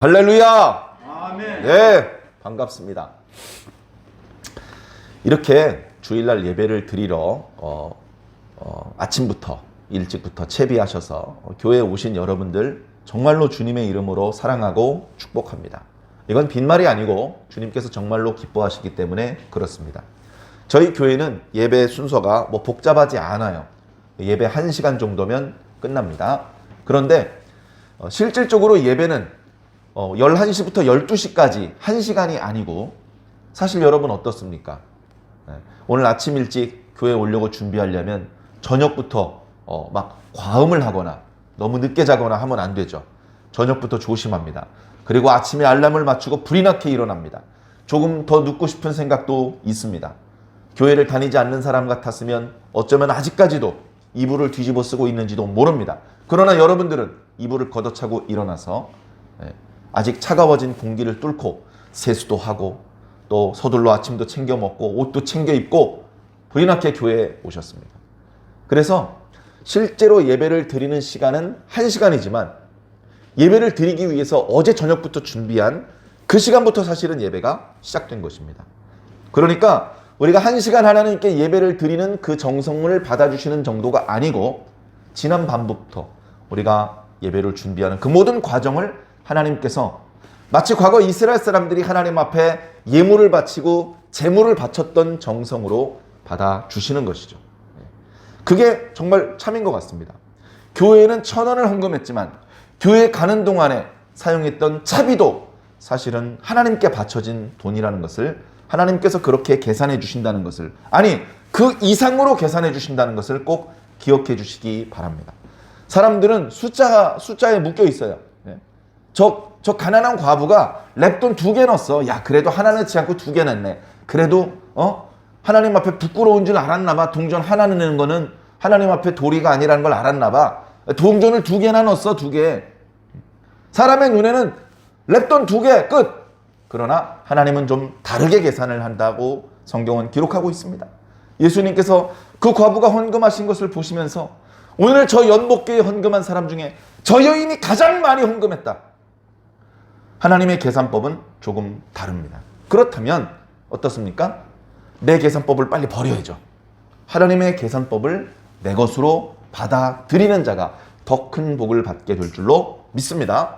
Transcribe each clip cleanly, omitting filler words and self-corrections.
할렐루야! 아멘. 네, 반갑습니다. 이렇게 주일날 예배를 드리러 아침부터 일찍부터 채비하셔서 교회에 오신 여러분들 정말로 주님의 이름으로 사랑하고 축복합니다. 이건 빈말이 아니고 주님께서 정말로 기뻐하시기 때문에 그렇습니다. 저희 교회는 예배 순서가 복잡하지 않아요. 예배 1시간 정도면 끝납니다. 그런데 실질적으로 예배는 11시부터 12시까지 1시간이 아니고, 사실 여러분 어떻습니까? 오늘 아침 일찍 교회에 오려고 준비하려면 저녁부터 막 과음을 하거나 너무 늦게 자거나 하면 안 되죠. 저녁부터 조심합니다. 그리고 아침에 알람을 맞추고 불이 나게 일어납니다. 조금 더 눕고 싶은 생각도 있습니다. 교회를 다니지 않는 사람 같았으면 어쩌면 아직까지도 이불을 뒤집어 쓰고 있는지도 모릅니다. 그러나 여러분들은 이불을 걷어차고 일어나서 아직 차가워진 공기를 뚫고 세수도 하고 또 서둘러 아침도 챙겨 먹고 옷도 챙겨 입고 불이 나게 교회에 오셨습니다. 그래서 실제로 예배를 드리는 시간은 1시간이지만 예배를 드리기 위해서 어제 저녁부터 준비한 그 시간부터 사실은 예배가 시작된 것입니다. 그러니까 우리가 1시간 하나님께 예배를 드리는 그 정성을 받아주시는 정도가 아니고, 지난 밤부터 우리가 예배를 준비하는 그 모든 과정을 하나님께서 마치 과거 이스라엘 사람들이 하나님 앞에 예물을 바치고 제물을 바쳤던 정성으로 받아주시는 것이죠. 그게 정말 참인 것 같습니다. 교회에는 1,000원을 헌금했지만 교회에 가는 동안에 사용했던 차비도 사실은 하나님께 바쳐진 돈이라는 것을, 하나님께서 그렇게 계산해 주신다는 것을, 아니 그 이상으로 계산해 주신다는 것을 꼭 기억해 주시기 바랍니다. 사람들은 숫자에 묶여 있어요. 저 가난한 과부가 랩돈 2개 넣었어. 야, 그래도 하나 넣지 않고 2개 냈네. 그래도 하나님 앞에 부끄러운 줄 알았나 봐. 동전 하나 넣는 거는 하나님 앞에 도리가 아니라는 걸 알았나 봐. 동전을 2개나 넣었어. 2개. 사람의 눈에는 랩돈 2개 끝. 그러나 하나님은 좀 다르게 계산을 한다고 성경은 기록하고 있습니다. 예수님께서 그 과부가 헌금하신 것을 보시면서 오늘 저 연복교에 헌금한 사람 중에 저 여인이 가장 많이 헌금했다. 하나님의 계산법은 조금 다릅니다. 그렇다면 어떻습니까? 내 계산법을 빨리 버려야죠. 하나님의 계산법을 내 것으로 받아들이는 자가 더 큰 복을 받게 될 줄로 믿습니다.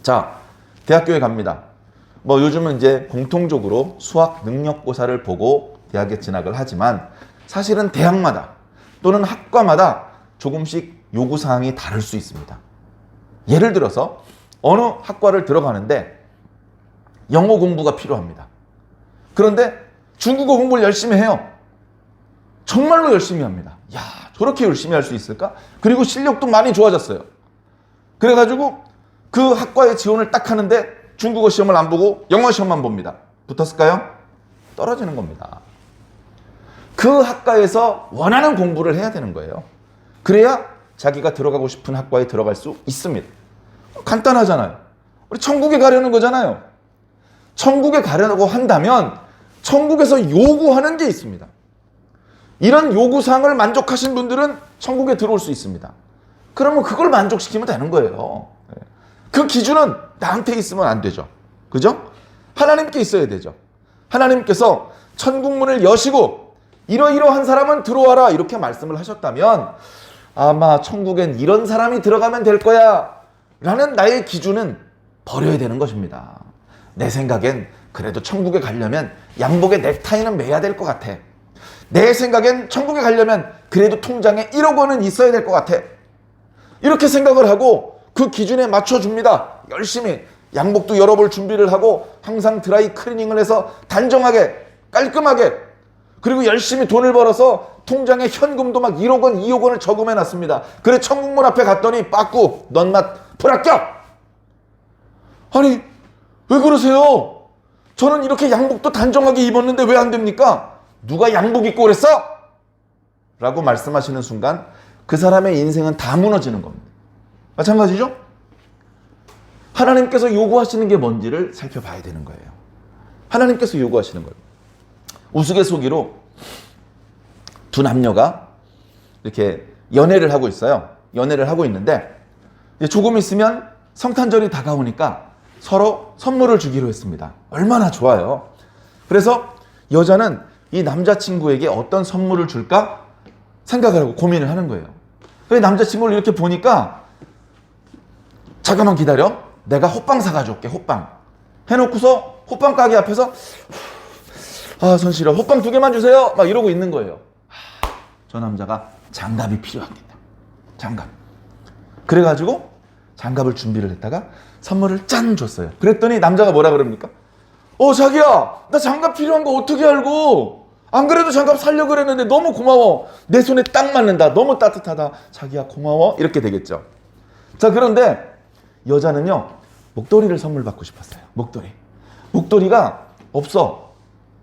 자, 대학교에 갑니다. 요즘은 이제 공통적으로 수학 능력고사를 보고 대학에 진학을 하지만 사실은 대학마다 또는 학과마다 조금씩 요구사항이 다를 수 있습니다. 예를 들어서 어느 학과를 들어가는데 영어 공부가 필요합니다. 그런데 중국어 공부를 열심히 해요. 정말로 열심히 합니다. 야, 저렇게 열심히 할 수 있을까? 그리고 실력도 많이 좋아졌어요. 그래가지고 그 학과에 지원을 딱 하는데 중국어 시험을 안 보고 영어 시험만 봅니다. 붙었을까요? 떨어지는 겁니다. 그 학과에서 원하는 공부를 해야 되는 거예요. 그래야 자기가 들어가고 싶은 학과에 들어갈 수 있습니다. 간단하잖아요. 우리 천국에 가려는 거잖아요. 천국에 가려고 한다면 천국에서 요구하는 게 있습니다. 이런 요구사항을 만족하신 분들은 천국에 들어올 수 있습니다. 그러면 그걸 만족시키면 되는 거예요. 그 기준은 나한테 있으면 안 되죠. 그죠? 하나님께 있어야 되죠. 하나님께서 천국문을 여시고 이러이러한 사람은 들어와라 이렇게 말씀을 하셨다면 아마 천국엔 이런 사람이 들어가면 될 거야 라는 나의 기준은 버려야 되는 것입니다. 내 생각엔 그래도 천국에 가려면 양복에 넥타이는 매야 될 것 같아. 내 생각엔 천국에 가려면 그래도 통장에 1억 원은 있어야 될 것 같아. 이렇게 생각을 하고 그 기준에 맞춰줍니다. 열심히 양복도 여러 벌 준비를 하고 항상 드라이 클리닝을 해서 단정하게 깔끔하게, 그리고 열심히 돈을 벌어서 통장에 현금도 막 1억 원 2억 원을 저금해 놨습니다. 그래 천국문 앞에 갔더니 빠꾸 넌 맛 불합격. 아니 왜 그러세요? 저는 이렇게 양복도 단정하게 입었는데 왜 안 됩니까? 누가 양복 입고 그랬어? 라고 말씀하시는 순간 그 사람의 인생은 다 무너지는 겁니다. 마찬가지죠? 하나님께서 요구하시는 게 뭔지를 살펴봐야 되는 거예요. 하나님께서 요구하시는 거예요. 우스갯소리로 두 남녀가 이렇게 연애를 하고 있어요. 연애를 하고 있는데 조금 있으면 성탄절이 다가오니까 서로 선물을 주기로 했습니다. 얼마나 좋아요. 그래서 여자는 이 남자친구에게 어떤 선물을 줄까 생각을 하고 고민을 하는 거예요. 그래서 남자친구를 이렇게 보니까 잠깐만 기다려. 내가 호빵 사가지고 올게. 호빵. 해놓고서 호빵 가게 앞에서 손 시려. 호빵 2개만 주세요. 막 이러고 있는 거예요. 저 남자가 장갑이 필요하겠다. 장갑. 그래가지고 장갑을 준비를 했다가 선물을 짠 줬어요. 그랬더니 남자가 뭐라 그럽니까? 자기야, 나 장갑 필요한 거 어떻게 알고? 안 그래도 장갑 사려고 그랬는데 너무 고마워. 내 손에 딱 맞는다. 너무 따뜻하다. 자기야 고마워. 이렇게 되겠죠. 자, 그런데 여자는요, 목도리를 선물 받고 싶었어요. 목도리가 없어.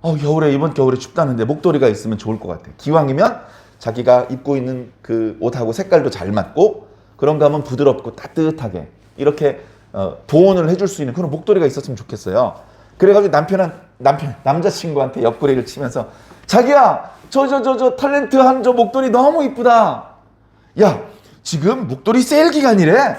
이번 겨울에 춥다는데 목도리가 있으면 좋을 것 같아. 기왕이면 자기가 입고 있는 그 옷하고 색깔도 잘 맞고 그런가 하면 부드럽고 따뜻하게 이렇게 보온을 해줄 수 있는 그런 목도리가 있었으면 좋겠어요. 그래가지고 남자친구한테 옆구리를 치면서 자기야, 저 탤런트한 저 목도리 너무 이쁘다. 야, 지금 목도리 세일 기간이래.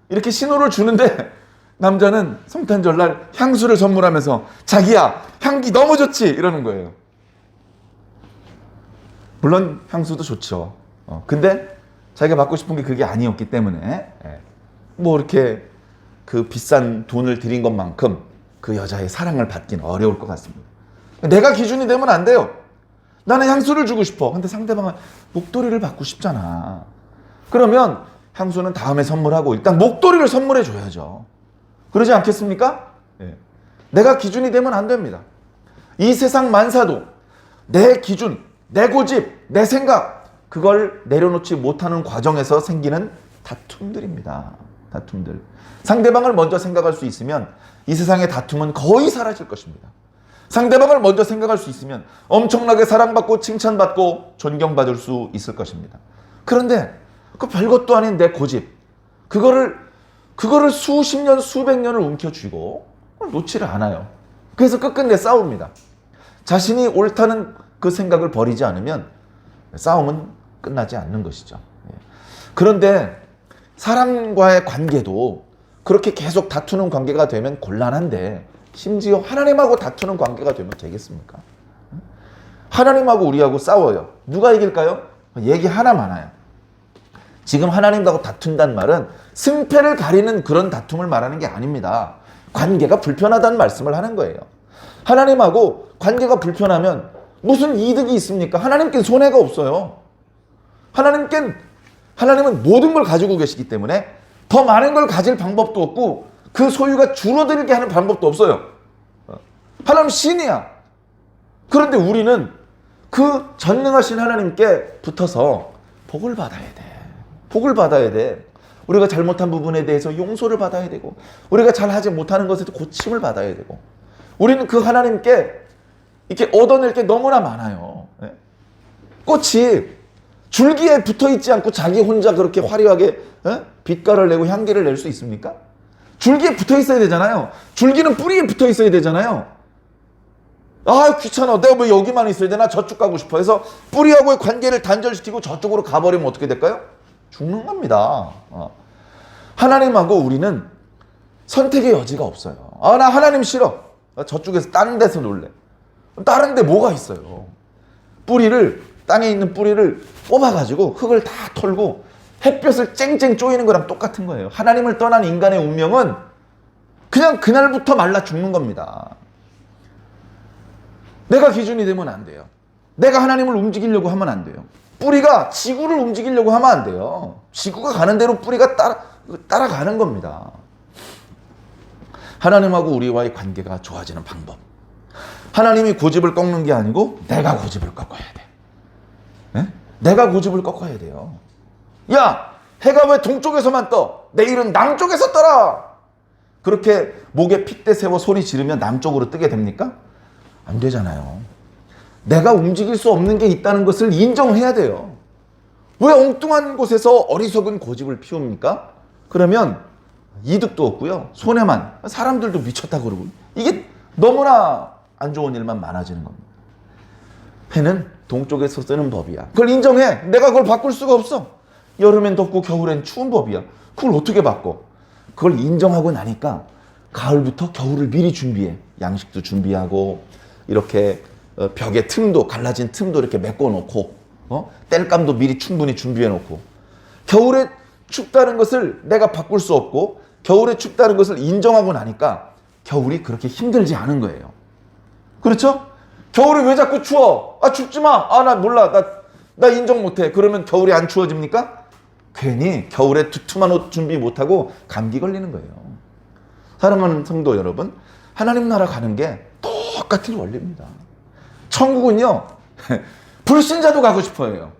이렇게 신호를 주는데 남자는 성탄절날 향수를 선물하면서 자기야, 향기 너무 좋지? 이러는 거예요. 물론 향수도 좋죠. 근데 자기가 받고 싶은 게 그게 아니었기 때문에 뭐 이렇게 그 비싼 돈을 들인 것만큼 그 여자의 사랑을 받기는 어려울 것 같습니다. 내가 기준이 되면 안 돼요. 나는 향수를 주고 싶어. 근데 상대방은 목도리를 받고 싶잖아. 그러면 향수는 다음에 선물하고 일단 목도리를 선물해 줘야죠. 그러지 않겠습니까? 내가 기준이 되면 안 됩니다. 이 세상 만사도 내 기준, 내 고집, 내 생각 그걸 내려놓지 못하는 과정에서 생기는 다툼들입니다. 다툼들. 상대방을 먼저 생각할 수 있으면 이 세상의 다툼은 거의 사라질 것입니다. 상대방을 먼저 생각할 수 있으면 엄청나게 사랑받고 칭찬받고 존경받을 수 있을 것입니다. 그런데 그 별것도 아닌 내 고집 그거를 수십 년 수백 년을 움켜쥐고 놓지를 않아요. 그래서 끝끝내 싸웁니다. 자신이 옳다는 그 생각을 버리지 않으면 싸움은 끝나지 않는 것이죠. 그런데 사람과의 관계도 그렇게 계속 다투는 관계가 되면 곤란한데 심지어 하나님하고 다투는 관계가 되면 되겠습니까? 하나님하고 우리하고 싸워요. 누가 이길까요? 얘기 하나 많아요. 지금 하나님하고 다툰다는 말은 승패를 가리는 그런 다툼을 말하는 게 아닙니다. 관계가 불편하다는 말씀을 하는 거예요. 하나님하고 관계가 불편하면 무슨 이득이 있습니까? 하나님께는 손해가 없어요. 하나님은 모든 걸 가지고 계시기 때문에 더 많은 걸 가질 방법도 없고 그 소유가 줄어들게 하는 방법도 없어요. 하나님 신이야. 그런데 우리는 그 전능하신 하나님께 붙어서 복을 받아야 돼. 복을 받아야 돼. 우리가 잘못한 부분에 대해서 용서를 받아야 되고 우리가 잘하지 못하는 것에도 고침을 받아야 되고 우리는 그 하나님께 이렇게 얻어낼 게 너무나 많아요. 꽃이 줄기에 붙어있지 않고 자기 혼자 그렇게 화려하게 빛깔을 내고 향기를 낼 수 있습니까? 줄기에 붙어있어야 되잖아요. 줄기는 뿌리에 붙어있어야 되잖아요. 귀찮아. 내가 왜 여기만 있어야 되나? 저쪽 가고 싶어 해서 뿌리하고의 관계를 단절시키고 저쪽으로 가버리면 어떻게 될까요? 죽는 겁니다. 하나님하고 우리는 선택의 여지가 없어요. 나 하나님 싫어. 저쪽에서 다른 데서 놀래. 다른 데 뭐가 있어요? 땅에 있는 뿌리를 뽑아가지고 흙을 다 털고 햇볕을 쨍쨍 쪼이는 거랑 똑같은 거예요. 하나님을 떠난 인간의 운명은 그냥 그날부터 말라 죽는 겁니다. 내가 기준이 되면 안 돼요. 내가 하나님을 움직이려고 하면 안 돼요. 뿌리가 지구를 움직이려고 하면 안 돼요. 지구가 가는 대로 뿌리가 따라가는 겁니다. 하나님하고 우리와의 관계가 좋아지는 방법. 하나님이 고집을 꺾는 게 아니고 내가 고집을 꺾어야 돼. 내가 고집을 꺾어야 돼요. 야, 해가 왜 동쪽에서만 떠? 내일은 남쪽에서 떠라. 그렇게 목에 핏대 세워 소리 지르면 남쪽으로 뜨게 됩니까? 안 되잖아요. 내가 움직일 수 없는 게 있다는 것을 인정해야 돼요. 왜 엉뚱한 곳에서 어리석은 고집을 피웁니까? 그러면 이득도 없고요. 손해만. 사람들도 미쳤다 그러고. 이게 너무나 안 좋은 일만 많아지는 겁니다. 해는 동쪽에서 뜨는 법이야. 그걸 인정해. 내가 그걸 바꿀 수가 없어. 여름엔 덥고 겨울엔 추운 법이야. 그걸 어떻게 바꿔? 그걸 인정하고 나니까 가을부터 겨울을 미리 준비해. 양식도 준비하고 이렇게 벽에 틈도 갈라진 틈도 이렇게 메꿔 놓고 땔감도 미리 충분히 준비해 놓고 겨울에 춥다는 것을 내가 바꿀 수 없고 겨울에 춥다는 것을 인정하고 나니까 겨울이 그렇게 힘들지 않은 거예요. 그렇죠? 겨울에 왜 자꾸 추워? 아 춥지 마. 아 나 몰라. 나 인정 못해. 그러면 겨울이 안 추워집니까? 괜히 겨울에 두툼한 옷 준비 못하고 감기 걸리는 거예요. 사랑하는 성도 여러분, 하나님 나라 가는 게 똑같은 원리입니다. 천국은요, 불신자도 가고 싶어 해요.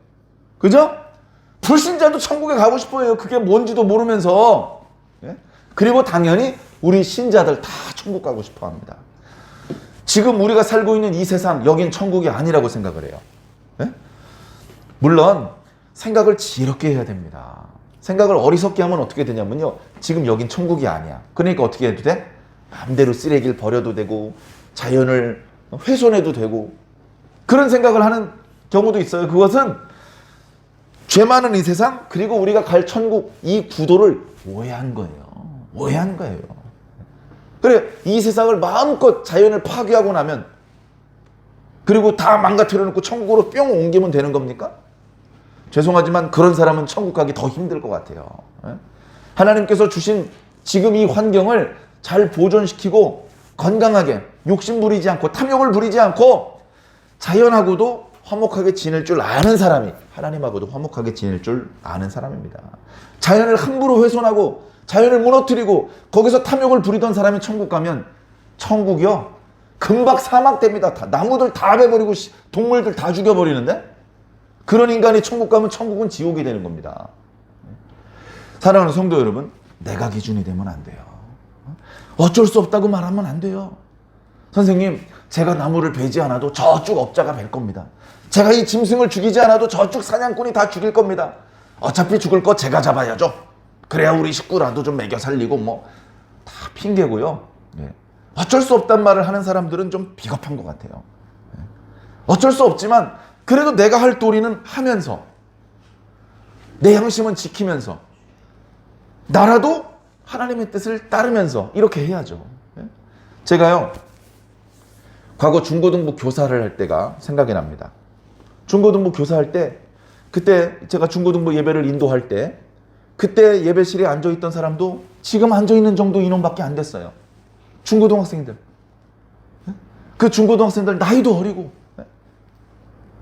그죠? 불신자도 천국에 가고 싶어 해요. 그게 뭔지도 모르면서. 그리고 당연히 우리 신자들 다 천국 가고 싶어 합니다. 지금 우리가 살고 있는 이 세상, 여긴 천국이 아니라고 생각을 해요. 물론 생각을 지혜롭게 해야 됩니다. 생각을 어리석게 하면 어떻게 되냐면요, 지금 여긴 천국이 아니야. 그러니까 어떻게 해도 돼? 마음대로 쓰레기를 버려도 되고 자연을 훼손해도 되고 그런 생각을 하는 경우도 있어요. 그것은 죄 많은 이 세상, 그리고 우리가 갈 천국, 이 구도를 오해한 거예요. 오해한 거예요. 그래, 이 세상을 마음껏 자연을 파괴하고 나면, 그리고 다 망가뜨려 놓고 천국으로 뿅 옮기면 되는 겁니까? 죄송하지만 그런 사람은 천국 가기 더 힘들 것 같아요. 하나님께서 주신 지금 이 환경을 잘 보존시키고 건강하게 욕심 부리지 않고 탐욕을 부리지 않고 자연하고도 화목하게 지낼 줄 아는 사람이 하나님하고도 화목하게 지낼 줄 아는 사람입니다. 자연을 함부로 훼손하고 자연을 무너뜨리고 거기서 탐욕을 부리던 사람이 천국 가면 천국이요 금박 사막 됩니다. 다 나무들 다 베버리고 동물들 다 죽여버리는데 그런 인간이 천국 가면 천국은 지옥이 되는 겁니다. 사랑하는 성도 여러분, 내가 기준이 되면 안 돼요. 어쩔 수 없다고 말하면 안 돼요. 선생님, 제가 나무를 베지 않아도 저쪽 업자가 벨 겁니다. 제가 이 짐승을 죽이지 않아도 저쪽 사냥꾼이 다 죽일 겁니다. 어차피 죽을 거 제가 잡아야죠. 그래야 우리 식구라도 좀 먹여 살리고 뭐 다 핑계고요. 어쩔 수 없단 말을 하는 사람들은 좀 비겁한 것 같아요. 어쩔 수 없지만 그래도 내가 할 도리는 하면서 내 양심은 지키면서 나라도 하나님의 뜻을 따르면서 이렇게 해야죠. 제가요 과거 중고등부 교사를 할 때가 생각이 납니다. 중고등부 교사할 때 그때 제가 중고등부 예배를 인도할 때 그때 예배실에 앉아있던 사람도 지금 앉아있는 정도 인원밖에 안 됐어요. 중고등학생들. 그 중고등학생들 나이도 어리고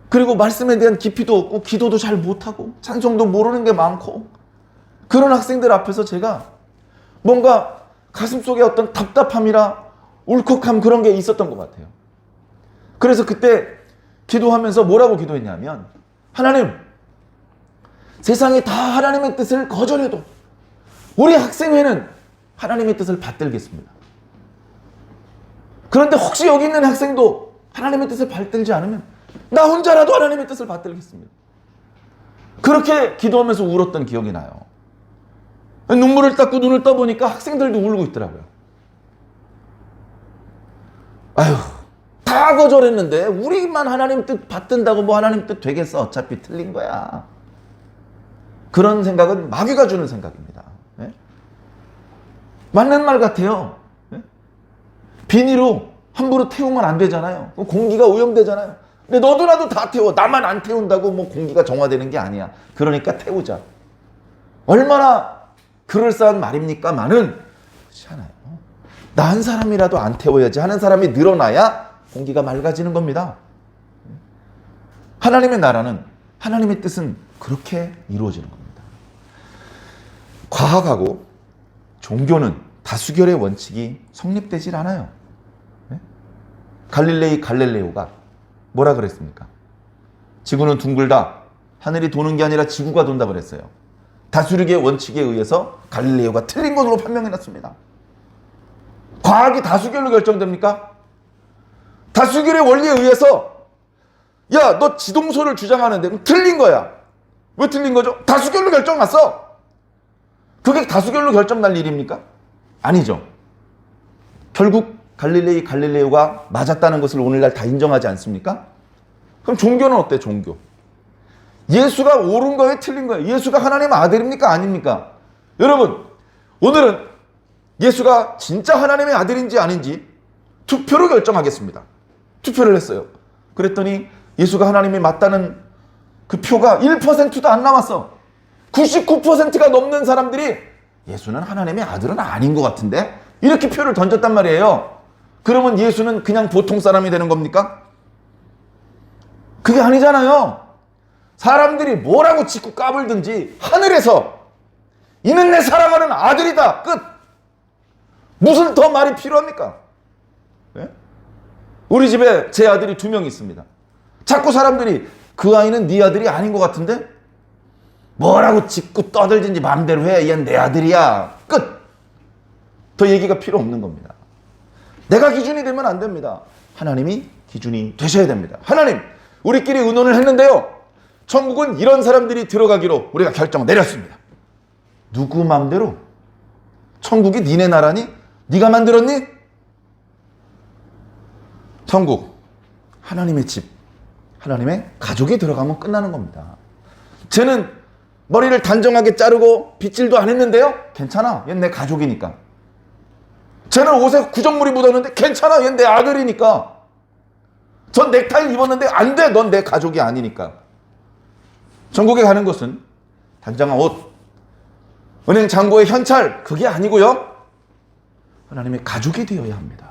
그리고 말씀에 대한 깊이도 없고 기도도 잘 못하고 찬송도 모르는 게 많고 그런 학생들 앞에서 제가 뭔가 가슴속에 어떤 답답함이라 울컥함 그런 게 있었던 것 같아요. 그래서 그때 기도하면서 뭐라고 기도했냐면 하나님, 세상이 다 하나님의 뜻을 거절해도 우리 학생회는 하나님의 뜻을 받들겠습니다. 그런데 혹시 여기 있는 학생도 하나님의 뜻을 받들지 않으면 나 혼자라도 하나님의 뜻을 받들겠습니다. 그렇게 기도하면서 울었던 기억이 나요. 눈물을 닦고 눈을 떠보니까 학생들도 울고 있더라고요. 아휴, 다 거절했는데 우리만 하나님 뜻 받든다고 뭐 하나님 뜻 되겠어. 어차피 틀린 거야. 그런 생각은 마귀가 주는 생각입니다. 맞는 말 같아요. 비닐로 함부로 태우면 안 되잖아요. 공기가 오염되잖아요. 근데 너도 나도 다 태워. 나만 안 태운다고 뭐 공기가 정화되는 게 아니야. 그러니까 태우자. 얼마나 그럴싸한 말입니까? 많은 그렇지 않아요. 나 한 사람이라도 안 태워야지 하는 사람이 늘어나야 공기가 맑아지는 겁니다. 하나님의 나라는 하나님의 뜻은 그렇게 이루어지는 겁니다. 과학하고 종교는 다수결의 원칙이 성립되질 않아요. 갈릴레오가 뭐라 그랬습니까? 지구는 둥글다. 하늘이 도는 게 아니라 지구가 돈다 그랬어요. 다수결의 원칙에 의해서 갈릴레오가 틀린 것으로 판명해놨습니다. 과학이 다수결로 결정됩니까? 다수결의 원리에 의해서 야, 너 지동설을 주장하는데 그럼 틀린 거야. 왜 틀린 거죠? 다수결로 결정났어. 그게 다수결로 결정 날 일입니까? 아니죠. 결국 갈릴레오가 맞았다는 것을 오늘날 다 인정하지 않습니까? 그럼 종교는 어때? 종교. 예수가 옳은 거예요? 틀린 거예요? 예수가 하나님의 아들입니까? 아닙니까? 여러분, 오늘은 예수가 진짜 하나님의 아들인지 아닌지 투표로 결정하겠습니다. 투표를 했어요. 그랬더니 예수가 하나님이 맞다는 그 표가 1%도 안 남았어. 99%가 넘는 사람들이 예수는 하나님의 아들은 아닌 것 같은데? 이렇게 표를 던졌단 말이에요. 그러면 예수는 그냥 보통 사람이 되는 겁니까? 그게 아니잖아요. 사람들이 뭐라고 짓고 까불든지 하늘에서 이는 내 사랑하는 아들이다. 끝. 무슨 더 말이 필요합니까? 네? 우리 집에 제 아들이 2명 있습니다. 자꾸 사람들이 그 아이는 네 아들이 아닌 것 같은데? 뭐라고 짓고 떠들든지 마음대로 해. 얘는 내 아들이야. 끝. 더 얘기가 필요 없는 겁니다. 내가 기준이 되면 안 됩니다. 하나님이 기준이 되셔야 됩니다. 하나님, 우리끼리 의논을 했는데요. 천국은 이런 사람들이 들어가기로 우리가 결정 내렸습니다. 누구 마음대로? 천국이 니네 나라니? 네가 만들었니? 천국, 하나님의 집, 하나님의 가족이 들어가면 끝나는 겁니다. 쟤는 머리를 단정하게 자르고 빗질도 안 했는데요? 괜찮아. 얘는 내 가족이니까. 쟤는 옷에 구정물이 묻었는데 괜찮아. 얘는 내 아들이니까. 전 넥타이를 입었는데 안 돼. 넌 내 가족이 아니니까. 천국에 가는 것은 단정한 옷, 은행 잔고의 현찰, 그게 아니고요. 하나님의 가족이 되어야 합니다.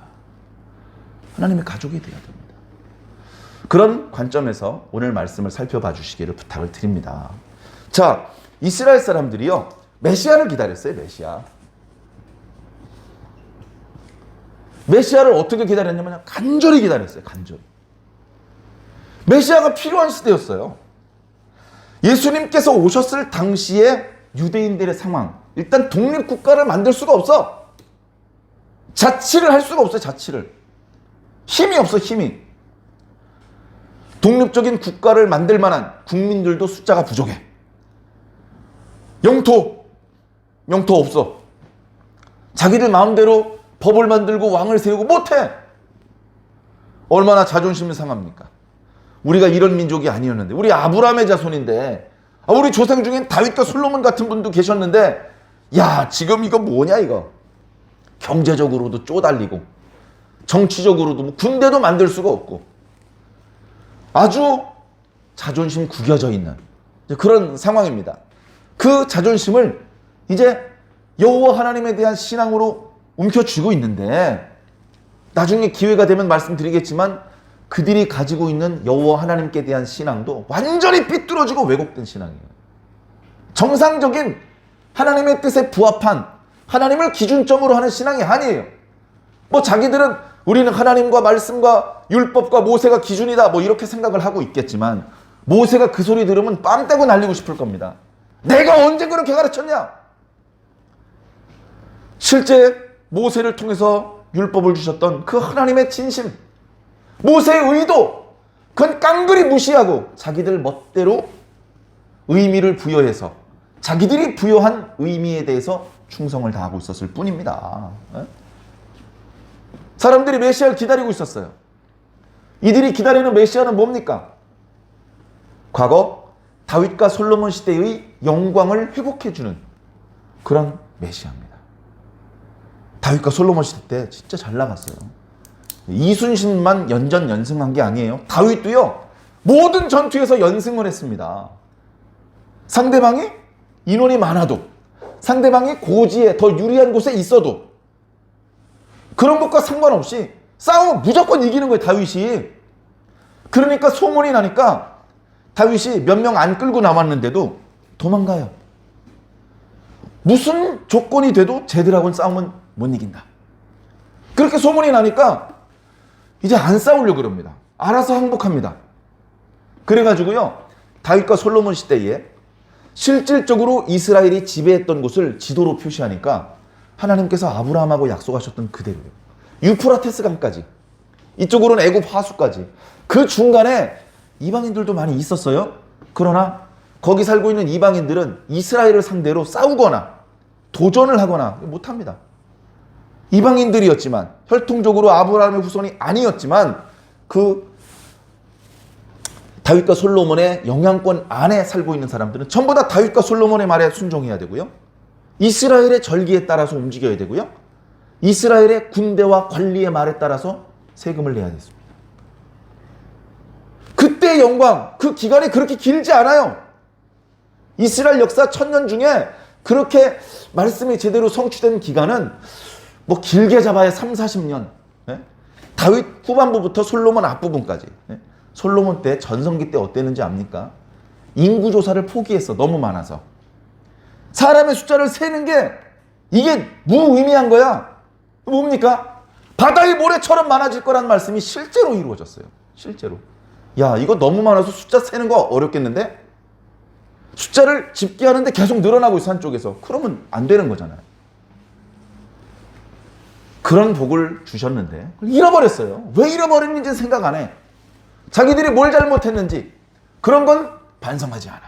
하나님의 가족이 되어야 됩니다. 그런 관점에서 오늘 말씀을 살펴봐 주시기를 부탁을 드립니다. 자, 이스라엘 사람들이요, 메시아를 기다렸어요. 메시아를 어떻게 기다렸냐면 간절히 기다렸어요. 간절히. 메시아가 필요한 시대였어요. 예수님께서 오셨을 당시에 유대인들의 상황, 일단 독립국가를 만들 수가 없어. 자치를 할 수가 없어요. 자치를. 힘이 없어. 힘이. 독립적인 국가를 만들 만한 국민들도 숫자가 부족해. 영토 없어. 자기들 마음대로 법을 만들고 왕을 세우고 못해. 얼마나 자존심이 상합니까? 우리가 이런 민족이 아니었는데, 우리 아브라함의 자손인데, 우리 조상 중엔 다윗과 솔로몬 같은 분도 계셨는데, 야, 지금 이거 뭐냐 이거. 경제적으로도 쪼달리고 정치적으로도 뭐 군대도 만들 수가 없고 아주 자존심 구겨져 있는 그런 상황입니다. 그 자존심을 이제 여호와 하나님에 대한 신앙으로 움켜쥐고 있는데, 나중에 기회가 되면 말씀드리겠지만 그들이 가지고 있는 여호와 하나님께 대한 신앙도 완전히 삐뚤어지고 왜곡된 신앙이에요. 정상적인 하나님의 뜻에 부합한, 하나님을 기준점으로 하는 신앙이 아니에요. 뭐 자기들은 우리는 하나님과 말씀과 율법과 모세가 기준이다 뭐 이렇게 생각을 하고 있겠지만, 모세가 그 소리 들으면 뺨 떼고 날리고 싶을 겁니다. 내가 언제 그렇게 가르쳤냐? 실제 모세를 통해서 율법을 주셨던 그 하나님의 진심, 모세의 의도, 그건 깡그리 무시하고 자기들 멋대로 의미를 부여해서 자기들이 부여한 의미에 대해서 충성을 다하고 있었을 뿐입니다. 사람들이 메시아를 기다리고 있었어요. 이들이 기다리는 메시아는 뭡니까? 과거 다윗과 솔로몬 시대의 영광을 회복해주는 그런 메시아입니다. 다윗과 솔로몬 시대 때 진짜 잘 나갔어요. 이순신만 연전연승한 게 아니에요. 다윗도요, 모든 전투에서 연승을 했습니다. 상대방이 인원이 많아도, 상대방이 고지에 더 유리한 곳에 있어도 그런 것과 상관없이 싸우면 무조건 이기는 거예요, 다윗이. 그러니까 소문이 나니까 다윗이 몇 명 안 끌고 남았는데도 도망가요. 무슨 조건이 돼도 쟤들하고는 싸우면 못 이긴다. 그렇게 소문이 나니까 이제 안 싸우려고 그럽니다. 알아서 항복합니다. 그래가지고요, 다윗과 솔로몬 시대에 실질적으로 이스라엘이 지배했던 곳을 지도로 표시하니까 하나님께서 아브라함하고 약속하셨던 그대로예요. 유프라테스 강까지, 이쪽으로는 애굽 하수까지, 그 중간에 이방인들도 많이 있었어요. 그러나 거기 살고 있는 이방인들은 이스라엘을 상대로 싸우거나 도전을 하거나 못합니다. 이방인들이었지만, 혈통적으로 아브라함의 후손이 아니었지만 그 다윗과 솔로몬의 영향권 안에 살고 있는 사람들은 전부 다 다윗과 솔로몬의 말에 순종해야 되고요, 이스라엘의 절기에 따라서 움직여야 되고요, 이스라엘의 군대와 관리의 말에 따라서 세금을 내야 됐습니다. 그때의 영광, 그 기간이 그렇게 길지 않아요. 이스라엘 역사 1000년 중에 그렇게 말씀이 제대로 성취된 기간은 뭐 길게 잡아야 3, 40년. 다윗 후반부부터 솔로몬 앞부분까지. 솔로몬 때, 전성기 때 어땠는지 압니까? 인구조사를 포기했어. 너무 많아서. 사람의 숫자를 세는 게 이게 무의미한 거야. 뭡니까? 바다의 모래처럼 많아질 거라는 말씀이 실제로 이루어졌어요. 실제로. 야, 이거 너무 많아서 숫자 세는 거 어렵겠는데? 숫자를 집계하는데 계속 늘어나고 있어, 한쪽에서. 그러면 안 되는 거잖아요. 그런 복을 주셨는데 잃어버렸어요. 왜 잃어버렸는지 생각 안 해. 자기들이 뭘 잘못했는지 그런 건 반성하지 않아.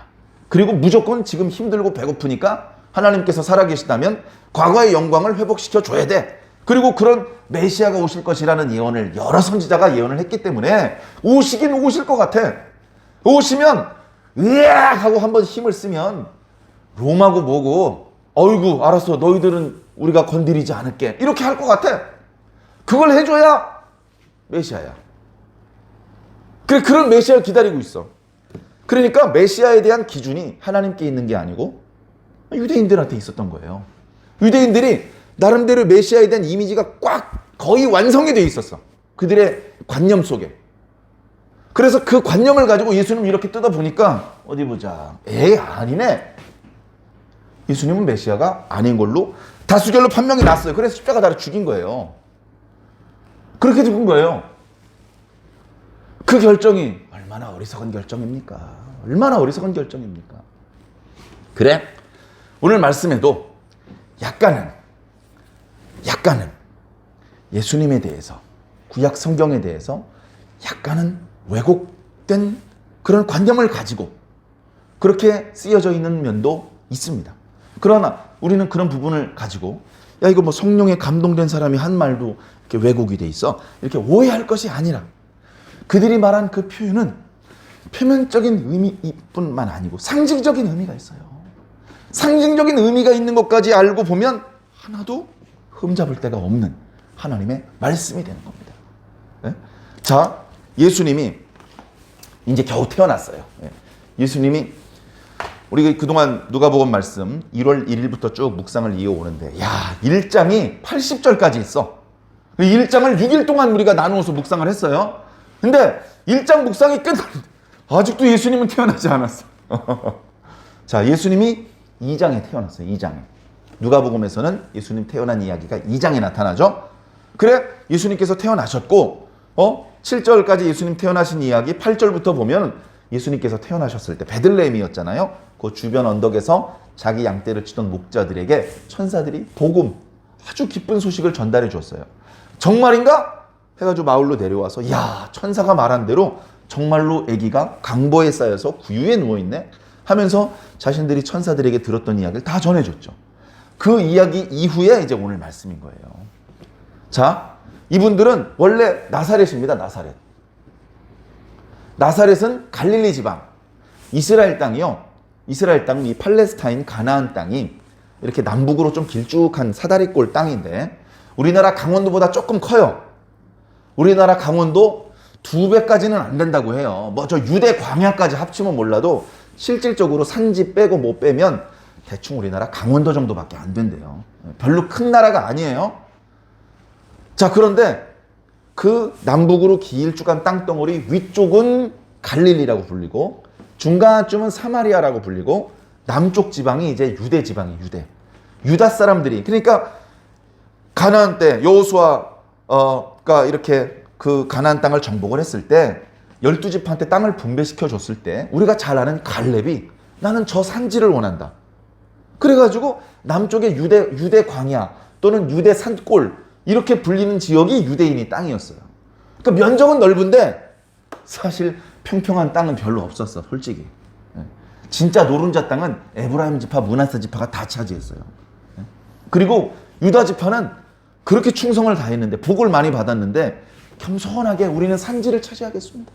그리고 무조건 지금 힘들고 배고프니까 하나님께서 살아계시다면 과거의 영광을 회복시켜 줘야 돼. 그리고 그런 메시아가 오실 것이라는 예언을 여러 선지자가 예언을 했기 때문에 오시긴 오실 것 같아. 오시면 으악 하고 한번 힘을 쓰면 롬하고 뭐고 어이구 알았어 너희들은 우리가 건드리지 않을게 이렇게 할 것 같아. 그걸 해줘야 메시아야. 그래 그런 메시아를 기다리고 있어. 그러니까 메시아에 대한 기준이 하나님께 있는 게 아니고 유대인들한테 있었던 거예요. 유대인들이 나름대로 메시아에 대한 이미지가 꽉 거의 완성이 돼 있었어. 그들의 관념 속에. 그래서 그 관념을 가지고 예수님 이렇게 뜯어보니까 어디 보자. 에이 아니네. 예수님은 메시아가 아닌 걸로 다수결로 판명이 났어요. 그래서 십자가 달아 죽인 거예요. 그렇게 죽은 거예요. 그 결정이 얼마나 어리석은 결정입니까? 얼마나 어리석은 결정입니까? 그래 오늘 말씀에도 약간은 예수님에 대해서 구약 성경에 대해서 약간은 왜곡된 그런 관념을 가지고 그렇게 쓰여져 있는 면도 있습니다. 그러나 우리는 그런 부분을 가지고 야 이거 뭐 성령에 감동된 사람이 한 말도 이렇게 왜곡이 돼 있어 이렇게 오해할 것이 아니라 그들이 말한 그 표현은 표면적인 의미뿐만 아니고 상징적인 의미가 있어요. 상징적인 의미가 있는 것까지 알고 보면 하나도 흠잡을 데가 없는 하나님의 말씀이 되는 겁니다. 네? 자, 예수님이 이제 겨우 태어났어요. 예수님이 우리 그동안 누가복음 말씀 1월 1일부터 쭉 묵상을 이어오는데 야 1장이 80절까지 있어. 1장을 6일 동안 우리가 나누어서 묵상을 했어요. 근데 1장 묵상이 끝났는데 아직도 예수님은 태어나지 않았어. 자, 예수님이 2장에 태어났어요. 2장에. 누가복음에서는 예수님 태어난 이야기가 2장에 나타나죠. 그래 예수님께서 태어나셨고 7절까지 예수님 태어나신 이야기 8절부터 보면 예수님께서 태어나셨을 때 베들레헴이었잖아요. 그 주변 언덕에서 자기 양떼를 치던 목자들에게 천사들이 복음 아주 기쁜 소식을 전달해 줬어요. 정말인가? 해가지고 마을로 내려와서 야 천사가 말한 대로 정말로 아기가 강보에 쌓여서 구유에 누워있네 하면서 자신들이 천사들에게 들었던 이야기를 다 전해줬죠. 그 이야기 이후에 이제 오늘 말씀인 거예요. 자, 이분들은 원래 나사렛입니다. 나사렛. 나사렛은 갈릴리 지방, 이스라엘 땅이요. 이스라엘 땅, 이 팔레스타인 가나안 땅이 이렇게 남북으로 좀 길쭉한 사다리꼴 땅인데 우리나라 강원도보다 조금 커요. 우리나라 강원도 2배까지는 안 된다고 해요. 뭐 저 유대 광야까지 합치면 몰라도 실질적으로 산지 빼고 못 빼면 대충 우리나라 강원도 정도밖에 안 된대요. 별로 큰 나라가 아니에요. 자, 그런데 그 남북으로 길쭉한 땅덩어리 위쪽은 갈릴리라고 불리고 중간쯤은 사마리아라고 불리고 남쪽 지방이 이제 유대 지방이 유다 사람들이 그러니까 가나안 때 여호수아가 이렇게 그 가나안 땅을 정복을 했을 때 12지파한테 땅을 분배시켜 줬을 때 우리가 잘 아는 갈렙이 나는 저 산지를 원한다. 그래가지고 남쪽의 유대 광야 또는 유대 산골 이렇게 불리는 지역이 유대인의 땅이었어요. 그러니까 면적은 넓은데 사실 평평한 땅은 별로 없었어, 솔직히. 진짜 노른자 땅은 에브라임 지파, 므낫세 지파가 다 차지했어요. 그리고 유다 지파는 그렇게 충성을 다했는데 복을 많이 받았는데 겸손하게 우리는 산지를 차지하겠습니다.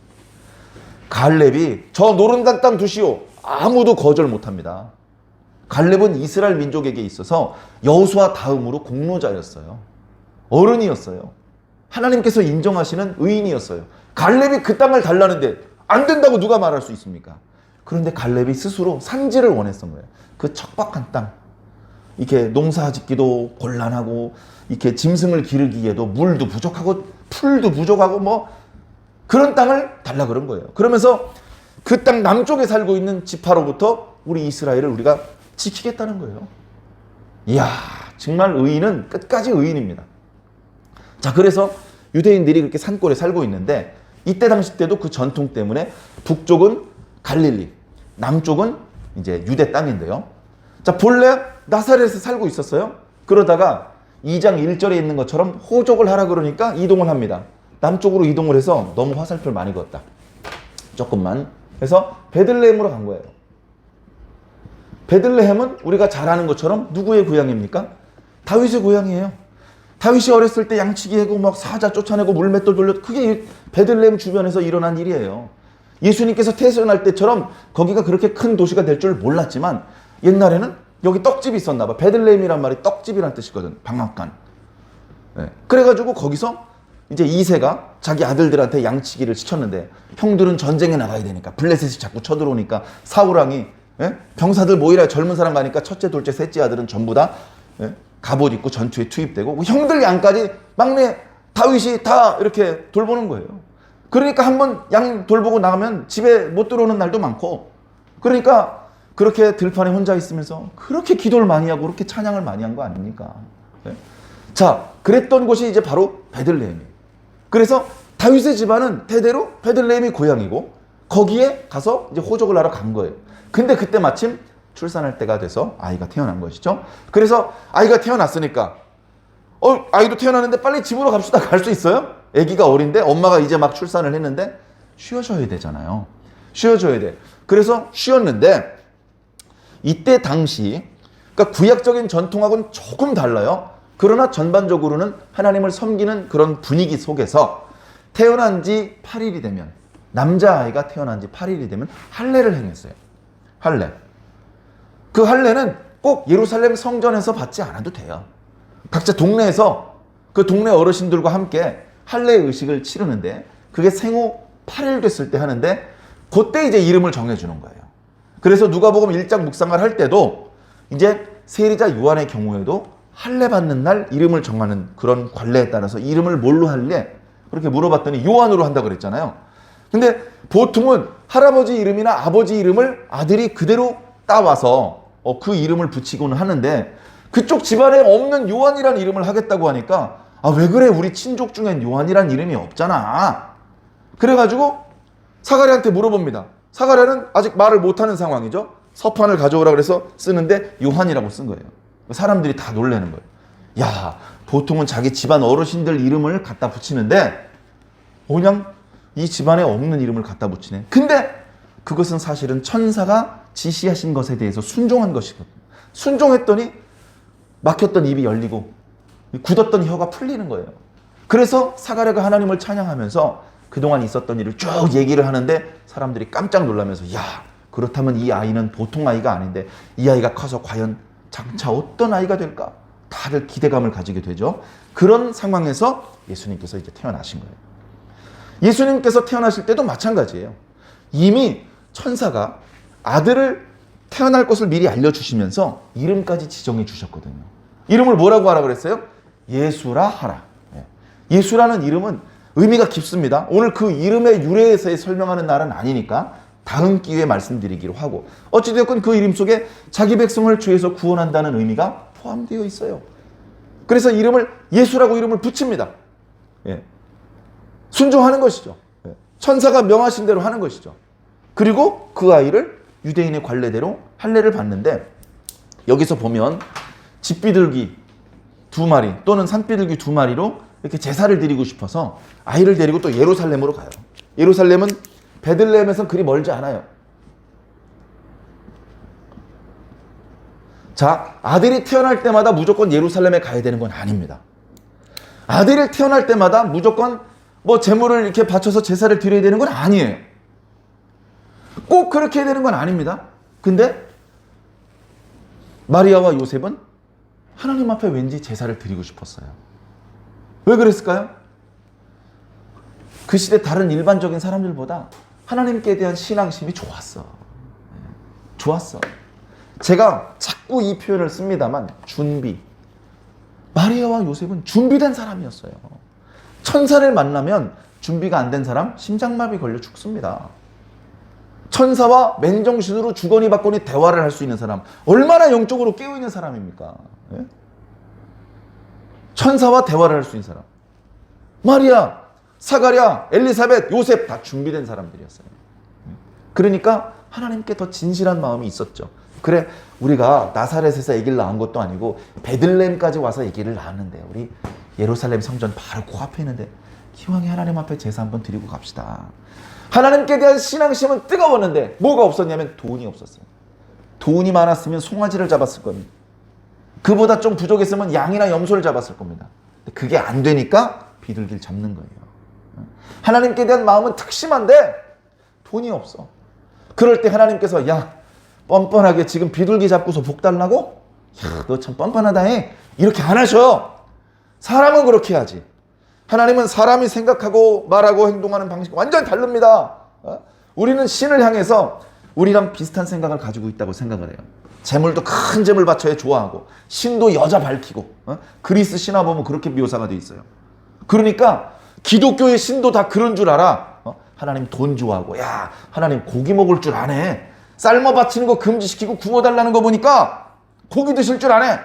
갈렙이 저 노른자 땅 두시오. 아무도 거절 못합니다. 갈렙은 이스라엘 민족에게 있어서 여호수아 다음으로 공로자였어요. 어른이었어요. 하나님께서 인정하시는 의인이었어요. 갈렙이 그 땅을 달라는데 안 된다고 누가 말할 수 있습니까? 그런데 갈렙이 스스로 산지를 원했던 거예요. 그 척박한 땅, 이렇게 농사 짓기도 곤란하고, 이렇게 짐승을 기르기에도 물도 부족하고 풀도 부족하고 뭐 그런 땅을 달라 그런 거예요. 그러면서 그 땅 남쪽에 살고 있는 지파로부터 우리 이스라엘을 우리가 지키겠다는 거예요. 이야, 정말 의인은 끝까지 의인입니다. 자, 그래서 유대인들이 그렇게 산골에 살고 있는데, 이때 당시 때도 그 전통 때문에 북쪽은 갈릴리, 남쪽은 이제 유대 땅인데요. 자, 본래 나사렛에 살고 있었어요. 그러다가 2장 1절에 있는 것처럼 호적을 하라 그러니까 이동을 합니다. 남쪽으로 이동을 해서 너무 화살표를 많이 그었다. 조금만. 그래서 베들레헴으로 간 거예요. 베들레헴은 우리가 잘 아는 것처럼 누구의 고향입니까? 다윗의 고향이에요. 다윗이 어렸을 때 양치기 하고 막 사자 쫓아내고 물맷돌 돌려, 그게 베들레헴 주변에서 일어난 일이에요. 예수님께서 태어날 때처럼 거기가 그렇게 큰 도시가 될 줄 몰랐지만 옛날에는 여기 떡집이 있었나 봐. 베들레헴이란 말이 떡집이란 뜻이거든. 방앗간. 네. 그래가지고 거기서 이제 이새가 자기 아들들한테 양치기를 시켰는데, 형들은 전쟁에 나가야 되니까 블레셋이 자꾸 쳐들어오니까 사울왕이, 예? 병사들 모이라, 젊은 사람 가니까 첫째, 둘째, 셋째 아들은 전부 다, 예? 갑옷 입고 전투에 투입되고, 형들 양까지 막내 다윗이 다 이렇게 돌보는 거예요. 그러니까 한번 양 돌보고 나가면 집에 못 들어오는 날도 많고, 그러니까 그렇게 들판에 혼자 있으면서 그렇게 기도를 많이 하고 그렇게 찬양을 많이 한 거 아닙니까? 네? 자, 그랬던 곳이 이제 바로 베들레헴이에요. 그래서 다윗의 집안은 대대로 베들레헴이 고향이고, 거기에 가서 이제 호적을 하러 간 거예요. 근데 그때 마침 출산할 때가 돼서 아이가 태어난 것이죠. 그래서 아이가 태어났으니까 아이도 태어났는데 빨리 집으로 갑시다. 갈 수 있어요? 아기가 어린데 엄마가 이제 막 출산을 했는데 쉬어줘야 되잖아요. 쉬어줘야 돼. 그래서 쉬었는데, 이때 당시, 그러니까 구약적인 전통하고는 조금 달라요. 그러나 전반적으로는 하나님을 섬기는 그런 분위기 속에서 태어난 지 8일이 되면, 남자아이가 태어난 지 8일이 되면 할례를 행했어요. 할례. 그 할례는 꼭 예루살렘 성전에서 받지 않아도 돼요. 각자 동네에서 그 동네 어르신들과 함께 할례 의식을 치르는데, 그게 생후 8일 됐을 때 하는데, 그때 이제 이름을 정해주는 거예요. 그래서 누가복음 1장 묵상을 할 때도 이제 세리자 요한의 경우에도 할례 받는 날 이름을 정하는 그런 관례에 따라서 이름을 뭘로 할래? 그렇게 물어봤더니 요한으로 한다 그랬잖아요. 근데 보통은 할아버지 이름이나 아버지 이름을 아들이 그대로 따와서 그 이름을 붙이고는 하는데, 그쪽 집안에 없는 요한이라는 이름을 하겠다고 하니까, 아, 왜 그래? 우리 친족 중엔 요한이라는 이름이 없잖아. 그래가지고 사가랴한테 물어봅니다. 사가랴는 아직 말을 못하는 상황이죠. 서판을 가져오라 그래서 쓰는데 요한이라고 쓴 거예요. 사람들이 다 놀라는 거예요. 야, 보통은 자기 집안 어르신들 이름을 갖다 붙이는데 그냥 이 집안에 없는 이름을 갖다 붙이네. 근데 그것은 사실은 천사가 지시하신 것에 대해서 순종한 것이거든요. 순종했더니 막혔던 입이 열리고 굳었던 혀가 풀리는 거예요. 그래서 사가랴가 하나님을 찬양하면서 그동안 있었던 일을 쭉 얘기를 하는데, 사람들이 깜짝 놀라면서, 야, 그렇다면 이 아이는 보통 아이가 아닌데 이 아이가 커서 과연 장차 어떤 아이가 될까? 다들 기대감을 가지게 되죠. 그런 상황에서 예수님께서 이제 태어나신 거예요. 예수님께서 태어나실 때도 마찬가지예요. 이미 천사가 아들을 태어날 것을 미리 알려주시면서 이름까지 지정해 주셨거든요. 이름을 뭐라고 하라 그랬어요? 예수라 하라. 예수라는 이름은 의미가 깊습니다. 오늘 그 이름의 유래에 대해 설명하는 날은 아니니까 다음 기회에 말씀드리기로 하고, 어찌되었건 그 이름 속에 자기 백성을 죄에서 구원한다는 의미가 포함되어 있어요. 그래서 이름을 예수라고 이름을 붙입니다. 예. 순종하는 것이죠. 예. 천사가 명하신 대로 하는 것이죠. 그리고 그 아이를 유대인의 관례대로 할례를 받는데, 여기서 보면 집비둘기 2마리 또는 산비둘기 2마리로 이렇게 제사를 드리고 싶어서 아이를 데리고 또 예루살렘으로 가요. 예루살렘은 베들레헴에서 그리 멀지 않아요. 자, 아들이 태어날 때마다 무조건 예루살렘에 가야 되는 건 아닙니다. 아들이 태어날 때마다 무조건 뭐 제물을 이렇게 바쳐서 제사를 드려야 되는 건 아니에요. 꼭 그렇게 해야 되는 건 아닙니다. 근데 마리아와 요셉은 하나님 앞에 왠지 제사를 드리고 싶었어요. 왜 그랬을까요? 그 시대 다른 일반적인 사람들보다 하나님께 대한 신앙심이 좋았어. 좋았어. 제가 자꾸 이 표현을 씁니다만 준비. 마리아와 요셉은 준비된 사람이었어요. 천사를 만나면 준비가 안 된 사람 심장마비 걸려 죽습니다. 천사와 맨정신으로 주거니 받거니 대화를 할 수 있는 사람 얼마나 영적으로 깨어있는 사람입니까? 예? 천사와 대화를 할 수 있는 사람. 마리아, 사가랴, 엘리사벳, 요셉 다 준비된 사람들이었어요. 그러니까 하나님께 더 진실한 마음이 있었죠. 그래, 우리가 나사렛에서 아기를 낳은 것도 아니고 베들레헴까지 와서 아기를 낳았는데 우리 예루살렘 성전 바로 코앞에 있는데 기왕에 하나님 앞에 제사 한번 드리고 갑시다. 하나님께 대한 신앙심은 뜨거웠는데 뭐가 없었냐면 돈이 없었어요. 돈이 많았으면 송아지를 잡았을 겁니다. 그보다 좀 부족했으면 양이나 염소를 잡았을 겁니다. 그게 안 되니까 비둘기를 잡는 거예요. 하나님께 대한 마음은 특심한데 돈이 없어. 그럴 때 하나님께서 야, 뻔뻔하게 지금 비둘기 잡고서 복 달라고? 야, 너 참 뻔뻔하다 해. 이렇게 안 하셔. 사람은 그렇게 해야지. 하나님은 사람이 생각하고 말하고 행동하는 방식이 완전히 다릅니다. 우리는 신을 향해서 우리랑 비슷한 생각을 가지고 있다고 생각을 해요. 재물도 큰 재물 바쳐야 좋아하고 신도 여자 밝히고 그리스 신화 보면 그렇게 묘사가 돼 있어요. 그러니까 기독교의 신도 다 그런 줄 알아. 하나님 돈 좋아하고 야 하나님 고기 먹을 줄 아네. 삶아 바치는 거 금지시키고 구워달라는 거 보니까 고기 드실 줄 아네.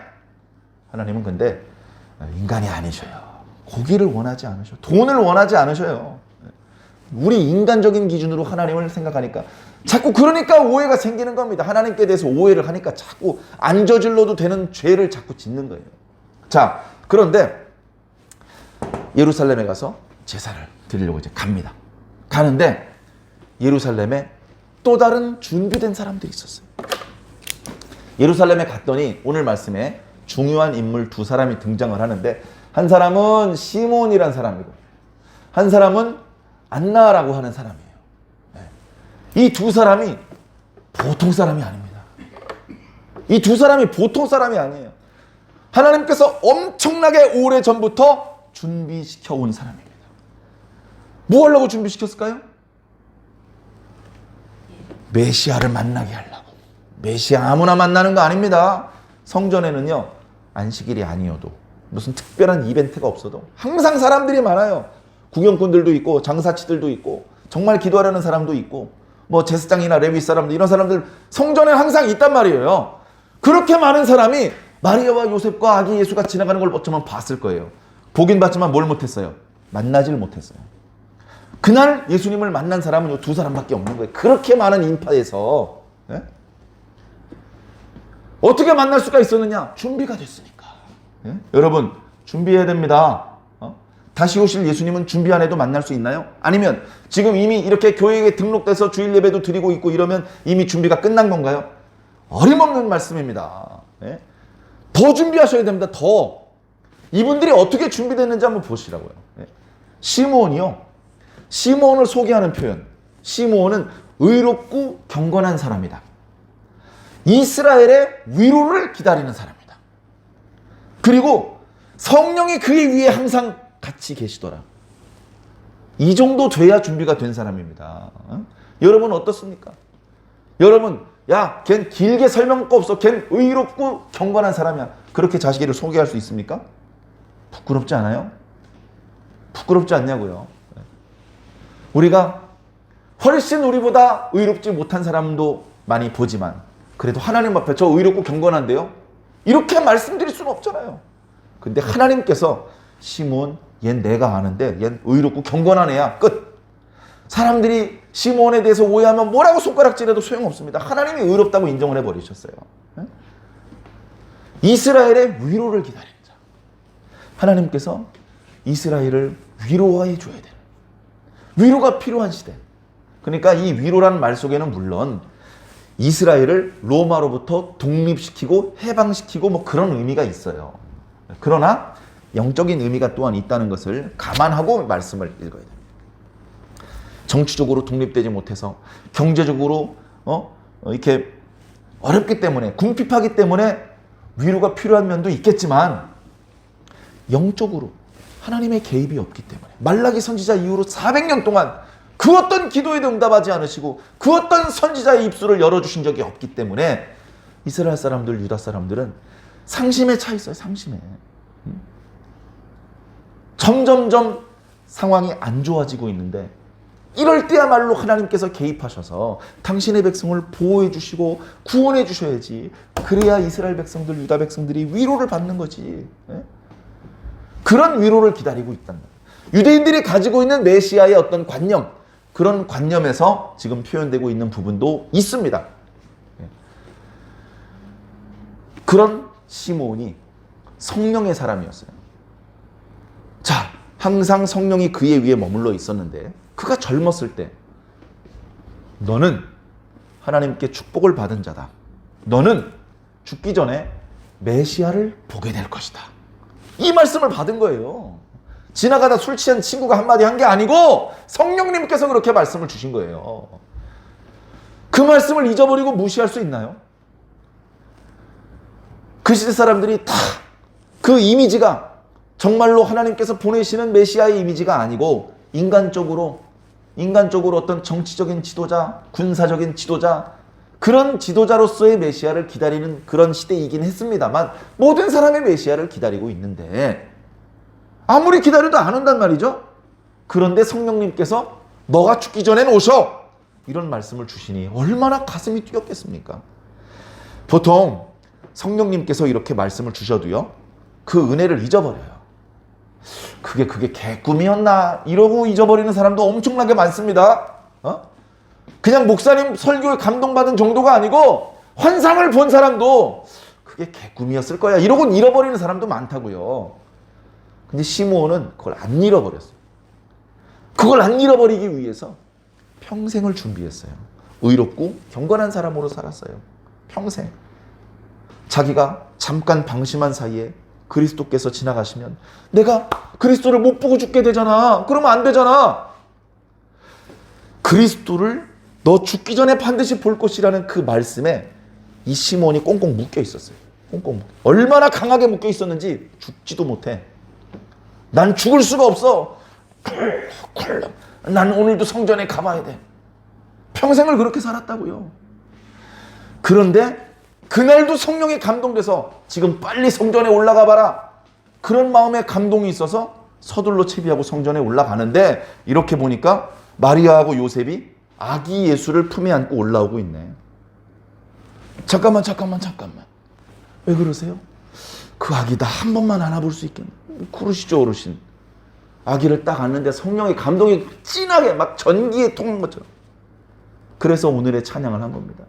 하나님은 근데 인간이 아니셔요. 고기를 원하지 않으셔. 돈을 원하지 않으셔요. 우리 인간적인 기준으로 하나님을 생각하니까 자꾸 그러니까 오해가 생기는 겁니다. 하나님께 대해서 오해를 하니까 자꾸 안 저질러도 되는 죄를 자꾸 짓는 거예요. 자, 그런데 예루살렘에 가서 제사를 드리려고 이제 갑니다. 가는데 예루살렘에 또 다른 준비된 사람들이 있었어요. 예루살렘에 갔더니 오늘 말씀에 중요한 인물 두 사람이 등장을 하는데 한 사람은 시몬이란 사람이고 한 사람은 안나라고 하는 사람이에요. 이 두 사람이 보통 사람이 아닙니다. 이 두 사람이 보통 사람이 아니에요. 하나님께서 엄청나게 오래전부터 준비시켜 온 사람입니다. 뭐 하려고 준비시켰을까요? 메시아를 만나게 하려고. 메시아 아무나 만나는 거 아닙니다. 성전에는요, 안식일이 아니어도 무슨 특별한 이벤트가 없어도 항상 사람들이 많아요. 구경꾼들도 있고 장사치들도 있고 정말 기도하려는 사람도 있고 뭐 제사장이나 레위 사람들 이런 사람들 성전에 항상 있단 말이에요. 그렇게 많은 사람이 마리아와 요셉과 아기 예수가 지나가는 걸 어쩌면 봤을 거예요. 보긴 봤지만 뭘 못했어요? 만나질 못했어요. 그날 예수님을 만난 사람은 이 두 사람밖에 없는 거예요. 그렇게 많은 인파에서 예? 어떻게 만날 수가 있었느냐? 준비가 됐으니까. 예? 여러분 준비해야 됩니다. 다시 오실 예수님은 준비 안 해도 만날 수 있나요? 아니면 지금 이미 이렇게 교회에 등록돼서 주일 예배도 드리고 있고 이러면 이미 준비가 끝난 건가요? 어림없는 말씀입니다. 예? 더 준비하셔야 됩니다. 더. 이분들이 어떻게 준비됐는지 한번 보시라고요. 예? 시몬을 소개하는 표현. 시몬은 의롭고 경건한 사람이다. 이스라엘의 위로를 기다리는 사람이다. 그리고 성령이 그의 위에 항상 같이 계시더라. 이 정도 돼야 준비가 된 사람입니다. 여러분 어떻습니까? 여러분, 야, 걘 길게 설명할 거 없어. 걘 의롭고 경건한 사람이야. 그렇게 자기를 소개할 수 있습니까? 부끄럽지 않아요? 부끄럽지 않냐고요. 우리가 훨씬 우리보다 의롭지 못한 사람도 많이 보지만 그래도 하나님 앞에 저 의롭고 경건한데요? 이렇게 말씀드릴 수는 없잖아요. 근데 하나님께서 시몬, 얜 내가 아는데 얜 의롭고 경건한 애야. 끝. 사람들이 시몬에 대해서 오해하면 뭐라고 손가락질해도 소용없습니다. 하나님이 의롭다고 인정을 해버리셨어요. 이스라엘의 위로를 기다린 자. 하나님께서 이스라엘을 위로해 줘야 되는. 위로가 필요한 시대. 그러니까 이 위로라는 말 속에는 물론 이스라엘을 로마로부터 독립시키고 해방시키고 뭐 그런 의미가 있어요. 그러나 영적인 의미가 또한 있다는 것을 감안하고 말씀을 읽어야 됩니다. 정치적으로 독립되지 못해서 경제적으로 이렇게 어렵기 때문에 궁핍하기 때문에 위로가 필요한 면도 있겠지만 영적으로 하나님의 개입이 없기 때문에 말라기 선지자 이후로 400년 동안 그 어떤 기도에도 응답하지 않으시고 그 어떤 선지자의 입술을 열어주신 적이 없기 때문에 이스라엘 사람들, 유다 사람들은 상심에 차 있어요. 상심에. 점점점 상황이 안 좋아지고 있는데 이럴 때야말로 하나님께서 개입하셔서 당신의 백성을 보호해 주시고 구원해 주셔야지. 그래야 이스라엘 백성들, 유다 백성들이 위로를 받는 거지. 그런 위로를 기다리고 있다는 거예요. 유대인들이 가지고 있는 메시아의 어떤 관념, 그런 관념에서 지금 표현되고 있는 부분도 있습니다. 그런 시므온이 성령의 사람이었어요. 자, 항상 성령이 그의 위에 머물러 있었는데 그가 젊었을 때 너는 하나님께 축복을 받은 자다. 너는 죽기 전에 메시아를 보게 될 것이다. 이 말씀을 받은 거예요. 지나가다 술 취한 친구가 한마디 한 게 아니고 성령님께서 그렇게 말씀을 주신 거예요. 그 말씀을 잊어버리고 무시할 수 있나요? 그 시대 사람들이 다 그 이미지가 정말로 하나님께서 보내시는 메시아의 이미지가 아니고 인간적으로 어떤 정치적인 지도자, 군사적인 지도자, 그런 지도자로서의 메시아를 기다리는 그런 시대이긴 했습니다만 모든 사람의 메시아를 기다리고 있는데 아무리 기다려도 안 온단 말이죠. 그런데 성령님께서 너가 죽기 전엔 오셔! 이런 말씀을 주시니 얼마나 가슴이 뛰었겠습니까? 보통 성령님께서 이렇게 말씀을 주셔도요, 그 은혜를 잊어버려요. 그게 개꿈이었나? 이러고 잊어버리는 사람도 엄청나게 많습니다. 그냥 목사님 설교에 감동받은 정도가 아니고 환상을 본 사람도 그게 개꿈이었을 거야. 이러고 잃어버리는 사람도 많다고요. 근데 시므온은 그걸 안 잃어버렸어요. 그걸 안 잃어버리기 위해서 평생을 준비했어요. 의롭고 경건한 사람으로 살았어요. 평생. 자기가 잠깐 방심한 사이에 그리스도께서 지나가시면 내가 그리스도를 못 보고 죽게 되잖아. 그러면 안 되잖아. 그리스도를 너 죽기 전에 반드시 볼 것이라는 그 말씀에 이 시몬이 꽁꽁 묶여 있었어요. 꽁꽁 묶여. 얼마나 강하게 묶여 있었는지 죽지도 못해. 난 죽을 수가 없어. 난 오늘도 성전에 가봐야 돼. 평생을 그렇게 살았다고요. 그런데 그날도 성령이 감동돼서 지금 빨리 성전에 올라가 봐라. 그런 마음에 감동이 있어서 서둘러 채비하고 성전에 올라가는데 이렇게 보니까 마리아하고 요셉이 아기 예수를 품에 안고 올라오고 있네. 잠깐만. 왜 그러세요? 그 아기 나 한 번만 안아볼 수 있겠네. 그러시죠, 어르신. 아기를 딱 안는데 성령의 감동이 진하게 막 전기에 통한 것처럼. 그래서 오늘의 찬양을 한 겁니다.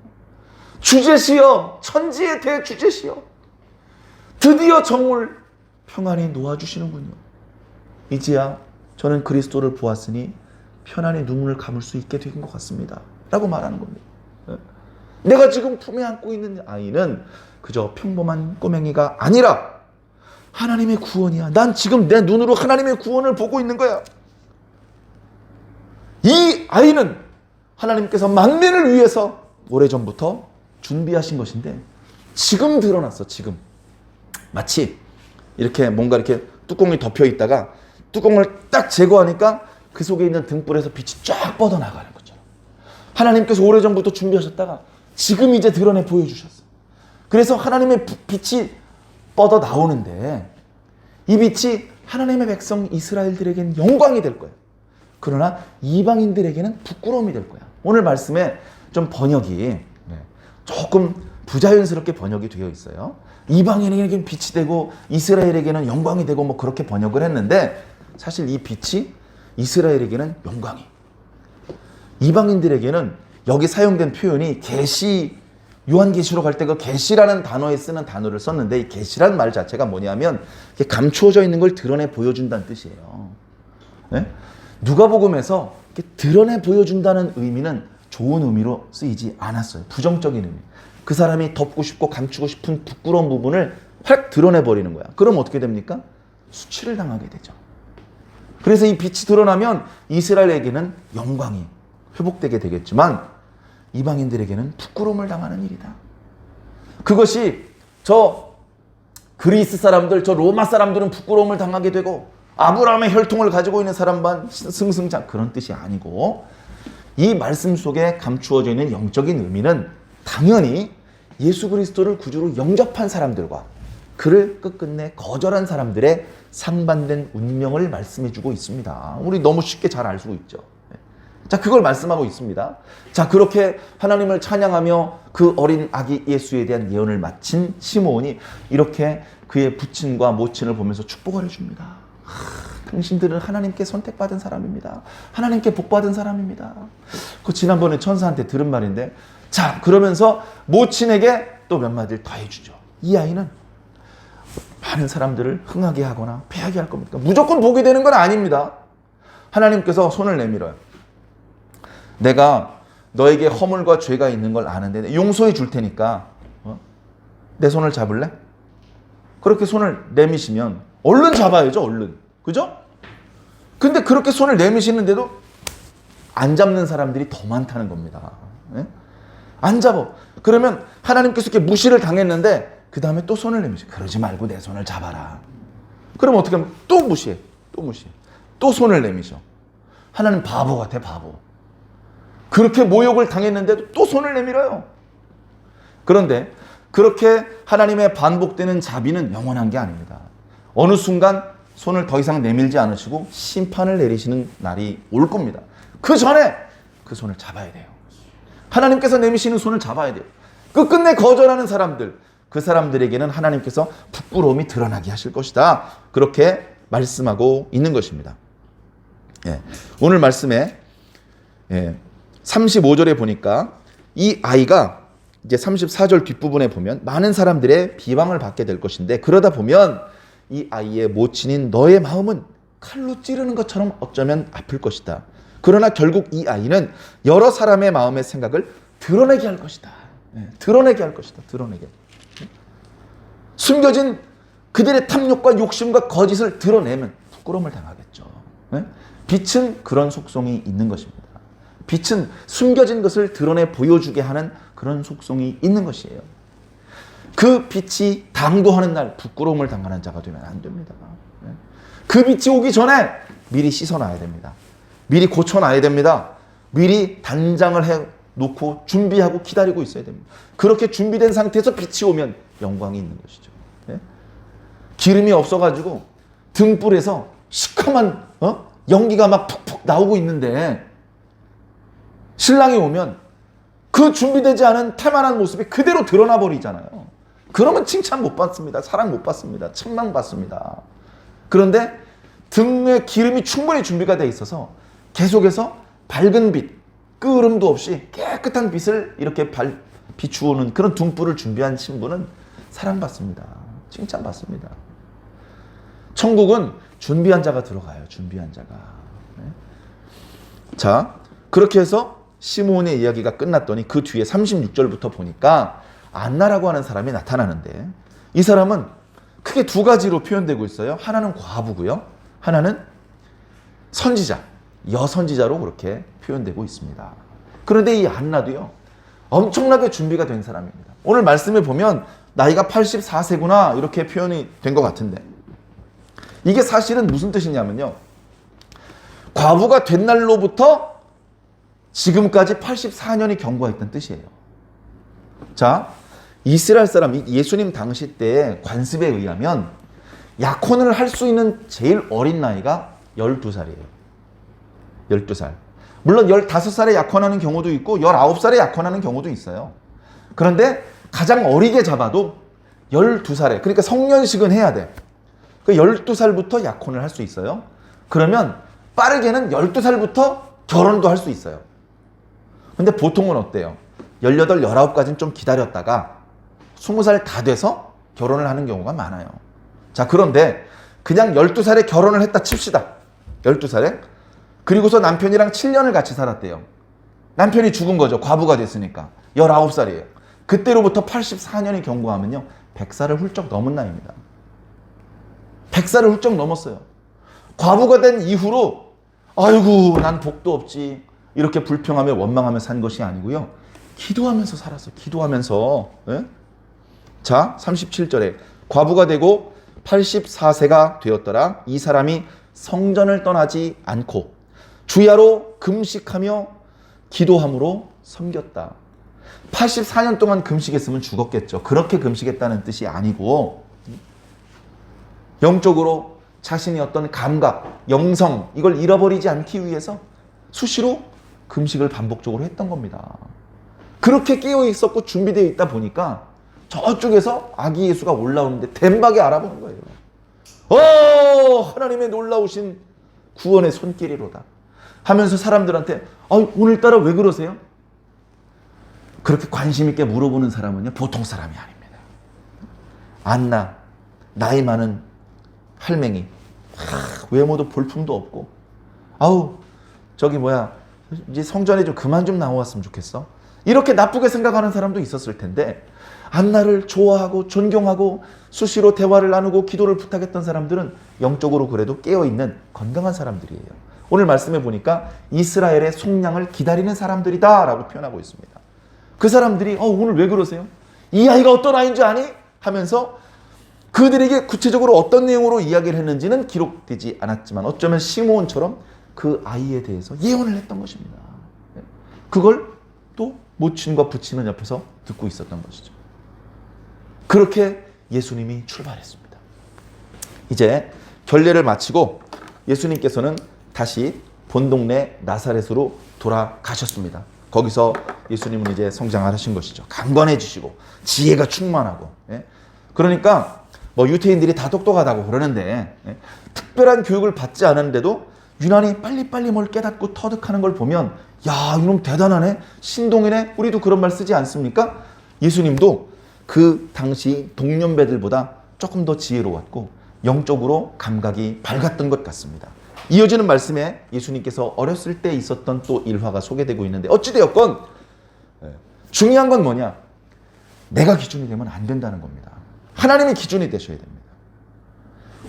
주제시여, 천지의 대주제시여, 드디어 정올 평안히 놓아주시는군요. 이제야 저는 그리스도를 보았으니 편안히 눈물을 감을 수 있게 된 것 같습니다. 라고 말하는 겁니다. 내가 지금 품에 안고 있는 아이는 그저 평범한 꼬맹이가 아니라 하나님의 구원이야. 난 지금 내 눈으로 하나님의 구원을 보고 있는 거야. 이 아이는 하나님께서 만민을 위해서 오래전부터 준비하신 것인데 지금 드러났어. 지금 마치 이렇게 뭔가 이렇게 뚜껑이 덮여 있다가 뚜껑을 딱 제거하니까 그 속에 있는 등불에서 빛이 쫙 뻗어나가는 것처럼 하나님께서 오래전부터 준비하셨다가 지금 이제 드러내 보여주셨어. 그래서 하나님의 빛이 뻗어 나오는데 이 빛이 하나님의 백성 이스라엘들에게는 영광이 될 거야. 그러나 이방인들에게는 부끄러움이 될 거야. 오늘 말씀에 좀 번역이 조금 부자연스럽게 번역이 되어 있어요. 이방인에게는 빛이 되고 이스라엘에게는 영광이 되고 뭐 그렇게 번역을 했는데 사실 이 빛이 이스라엘에게는 영광이, 이방인들에게는 여기 사용된 표현이 계시, 요한계시록 할 때 그 계시라는 단어에 쓰는 단어를 썼는데 이 계시라는 말 자체가 뭐냐면 감추어져 있는 걸 드러내 보여준다는 뜻이에요. 네? 누가복음에서 드러내 보여준다는 의미는 좋은 의미로 쓰이지 않았어요. 부정적인 의미. 그 사람이 덮고 싶고 감추고 싶은 부끄러운 부분을 확 드러내버리는 거야. 그럼 어떻게 됩니까? 수치를 당하게 되죠. 그래서 이 빛이 드러나면 이스라엘에게는 영광이 회복되게 되겠지만 이방인들에게는 부끄러움을 당하는 일이다. 그것이 저 그리스 사람들, 저 로마 사람들은 부끄러움을 당하게 되고 아브라함의 혈통을 가지고 있는 사람만 승승장 그런 뜻이 아니고 이 말씀 속에 감추어져 있는 영적인 의미는 당연히 예수 그리스도를 구주로 영접한 사람들과 그를 끝끝내 거절한 사람들의 상반된 운명을 말씀해주고 있습니다. 우리 너무 쉽게 잘 알 수 있죠. 자, 그걸 말씀하고 있습니다. 자, 그렇게 하나님을 찬양하며 그 어린 아기 예수에 대한 예언을 마친 시므온이 이렇게 그의 부친과 모친을 보면서 축복을 해줍니다. 당신들은 하나님께 선택받은 사람입니다. 하나님께 복받은 사람입니다. 그 지난번에 천사한테 들은 말인데, 자, 그러면서 모친에게 또 몇 마디를 더 해주죠. 이 아이는 많은 사람들을 흥하게 하거나 패하게 할 겁니까? 무조건 복이 되는 건 아닙니다. 하나님께서 손을 내밀어요. 내가 너에게 허물과 죄가 있는 걸 아는데 용서해 줄 테니까 내 손을 잡을래? 그렇게 손을 내미시면 얼른 잡아야죠. 얼른. 그죠? 근데 그렇게 손을 내미시는데도 안 잡는 사람들이 더 많다는 겁니다. 네? 안 잡아. 그러면 하나님께서 이렇게 무시를 당했는데 그 다음에 또 손을 내미셔. 그러지 말고 내 손을 잡아라. 그럼 어떻게 하면 또 무시해. 또 무시해. 또 손을 내미셔. 하나님 바보 같아, 바보. 그렇게 모욕을 당했는데도 또 손을 내밀어요. 그런데 그렇게 하나님의 반복되는 자비는 영원한 게 아닙니다. 어느 순간 손을 더 이상 내밀지 않으시고 심판을 내리시는 날이 올 겁니다. 그 전에 그 손을 잡아야 돼요. 하나님께서 내미시는 손을 잡아야 돼요. 끝끝내 거절하는 사람들, 그 사람들에게는 하나님께서 부끄러움이 드러나게 하실 것이다. 그렇게 말씀하고 있는 것입니다. 예. 오늘 말씀에 35절에 보니까 이 아이가 이제 34절 뒷부분에 보면 많은 사람들의 비방을 받게 될 것인데, 그러다 보면 이 아이의 모친인 너의 마음은 칼로 찌르는 것처럼 어쩌면 아플 것이다. 그러나 결국 이 아이는 여러 사람의 마음의 생각을 드러내게 할 것이다. 드러내게 할 것이다. 드러내게. 숨겨진 그들의 탐욕과 욕심과 거짓을 드러내면 부끄러움을 당하겠죠. 빛은 그런 속성이 있는 것입니다. 빛은 숨겨진 것을 드러내 보여주게 하는 그런 속성이 있는 것이에요. 그 빛이 당도하는 날 부끄러움을 당하는 자가 되면 안 됩니다. 그 빛이 오기 전에 미리 씻어놔야 됩니다. 미리 고쳐놔야 됩니다. 미리 단장을 해놓고 준비하고 기다리고 있어야 됩니다. 그렇게 준비된 상태에서 빛이 오면 영광이 있는 것이죠. 기름이 없어가지고 등불에서 시커먼 연기가 막 푹푹 나오고 있는데 신랑이 오면 그 준비되지 않은 태만한 모습이 그대로 드러나 버리잖아요. 그러면 칭찬 못 받습니다. 사랑 못 받습니다. 책망 받습니다. 그런데 등에 기름이 충분히 준비가 돼 있어서 계속해서 밝은 빛, 끄름도 없이 깨끗한 빛을 이렇게 비추오는 그런 등불을 준비한 신부는 사랑받습니다. 칭찬받습니다. 천국은 준비한 자가 들어가요. 준비한 자가. 자, 그렇게 해서 시므온의 이야기가 끝났더니 그 뒤에 36절부터 보니까 안나라고 하는 사람이 나타나는데, 이 사람은 크게 두 가지로 표현되고 있어요. 하나는 과부고요. 하나는 선지자, 여선지자로 그렇게 표현되고 있습니다. 그런데 이 안나도요, 엄청나게 준비가 된 사람입니다. 오늘 말씀에 보면 나이가 84세구나 이렇게 표현이 된 것 같은데, 이게 사실은 무슨 뜻이냐면요, 과부가 된 날로부터 지금까지 84년이 경과했다는 뜻이에요. 자, 이스라엘 사람, 예수님 당시 때 관습에 의하면 약혼을 할 수 있는 제일 어린 나이가 12살이에요. 12살. 물론 15살에 약혼하는 경우도 있고 19살에 약혼하는 경우도 있어요. 그런데 가장 어리게 잡아도 12살에, 그러니까 성년식은 해야 돼. 그 12살부터 약혼을 할 수 있어요. 그러면 빠르게는 12살부터 결혼도 할 수 있어요. 근데 보통은 어때요? 18, 19까지는 좀 기다렸다가 20살 다 돼서 결혼을 하는 경우가 많아요. 자, 그런데 그냥 12살에 결혼을 했다 칩시다. 12살에. 그리고서 남편이랑 7년을 같이 살았대요. 남편이 죽은 거죠. 과부가 됐으니까. 19살이에요. 그때로부터 84년이 경과하면요, 100살을 훌쩍 넘은 나이입니다. 100살을 훌쩍 넘었어요. 과부가 된 이후로 아이고 난 복도 없지 이렇게 불평하며 원망하며 산 것이 아니고요, 기도하면서 살았어요. 기도하면서. 예? 자, 37절에 과부가 되고 84세가 되었더라. 이 사람이 성전을 떠나지 않고 주야로 금식하며 기도함으로 섬겼다. 84년 동안 금식했으면 죽었겠죠. 그렇게 금식했다는 뜻이 아니고 영적으로 자신의 어떤 감각, 영성 이걸 잃어버리지 않기 위해서 수시로 금식을 반복적으로 했던 겁니다. 그렇게 깨어 있었고 준비되어 있다 보니까 저쪽에서 아기 예수가 올라오는데 덴박에 알아보는 거예요. 하나님의 놀라우신 구원의 손길이로다 하면서 사람들한테 오늘따라 왜 그러세요? 그렇게 관심 있게 물어보는 사람은요 보통 사람이 아닙니다. 안나 나이 많은 할맹이 외모도 볼품도 없고 이제 성전에 좀 그만 좀 나왔으면 좋겠어. 이렇게 나쁘게 생각하는 사람도 있었을 텐데 안나를 좋아하고 존경하고 수시로 대화를 나누고 기도를 부탁했던 사람들은 영적으로 그래도 깨어있는 건강한 사람들이에요. 오늘 말씀해 보니까 이스라엘의 속량을 기다리는 사람들이다 라고 표현하고 있습니다. 그 사람들이 오늘 왜 그러세요? 이 아이가 어떤 아이인 줄 아니? 하면서 그들에게 구체적으로 어떤 내용으로 이야기를 했는지는 기록되지 않았지만 어쩌면 시므온처럼 그 아이에 대해서 예언을 했던 것입니다. 그걸 또 모친과 부친은 옆에서 듣고 있었던 것이죠. 그렇게 예수님이 출발했습니다. 이제 결례를 마치고 예수님께서는 다시 본 동네 나사렛으로 돌아가셨습니다. 거기서 예수님은 이제 성장하신 것이죠. 강건해지시고 지혜가 충만하고. 그러니까 유태인들이 다 똑똑하다고 그러는데 특별한 교육을 받지 않았는데도 유난히 빨리빨리 뭘 깨닫고 터득하는 걸 보면 야, 이놈 대단하네. 신동이네. 우리도 그런 말 쓰지 않습니까? 예수님도 그 당시 동년배들보다 조금 더 지혜로웠고 영적으로 감각이 밝았던 것 같습니다. 이어지는 말씀에 예수님께서 어렸을 때 있었던 또 일화가 소개되고 있는데 어찌되었건 중요한 건 뭐냐? 내가 기준이 되면 안 된다는 겁니다. 하나님이 기준이 되셔야 됩니다.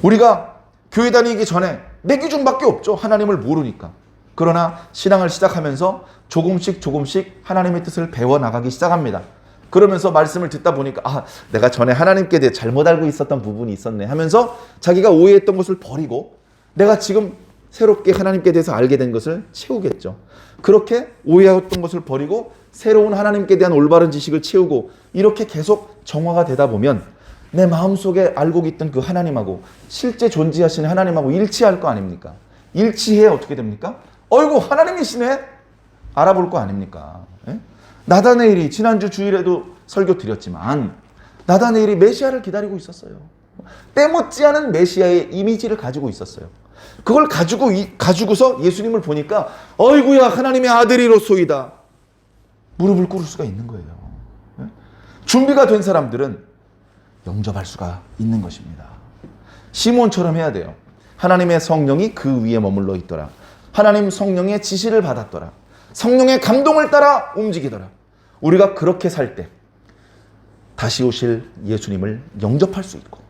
우리가 교회 다니기 전에 내 기준밖에 없죠. 하나님을 모르니까. 그러나 신앙을 시작하면서 조금씩 하나님의 뜻을 배워나가기 시작합니다. 그러면서 말씀을 듣다 보니까 내가 전에 하나님께 대해 잘못 알고 있었던 부분이 있었네 하면서 자기가 오해했던 것을 버리고 내가 지금 새롭게 하나님께 대해서 알게 된 것을 채우겠죠. 그렇게 오해했던 것을 버리고 새로운 하나님께 대한 올바른 지식을 채우고 이렇게 계속 정화가 되다 보면 내 마음속에 알고 있던 그 하나님하고 실제 존재하시는 하나님하고 일치할 거 아닙니까? 일치해야 어떻게 됩니까? 하나님이시네? 알아볼 거 아닙니까? 나다네일이 지난주 주일에도 설교 드렸지만 나다네일이 메시아를 기다리고 있었어요. 때묻지 않은 메시아의 이미지를 가지고 있었어요. 그걸 가지고서 예수님을 보니까 어이구야 하나님의 아들이로소이다. 무릎을 꿇을 수가 있는 거예요. 준비가 된 사람들은 영접할 수가 있는 것입니다. 시몬처럼 해야 돼요. 하나님의 성령이 그 위에 머물러 있더라. 하나님 성령의 지시를 받았더라. 성령의 감동을 따라 움직이더라. 우리가 그렇게 살 때 다시 오실 예수님을 영접할 수 있고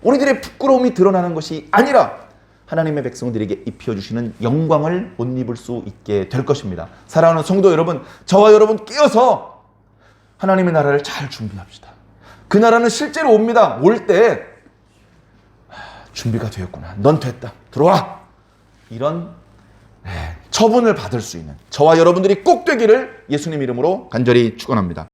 우리들의 부끄러움이 드러나는 것이 아니라 하나님의 백성들에게 입혀주시는 영광을 못 입을 수 있게 될 것입니다. 사랑하는 성도 여러분, 저와 여러분 깨어서 하나님의 나라를 잘 준비합시다. 그 나라는 실제로 옵니다. 올 때 준비가 되었구나. 넌 됐다. 들어와. 이런 처분을 받을 수 있는 저와 여러분들이 꼭 되기를 예수님 이름으로 간절히 축원합니다.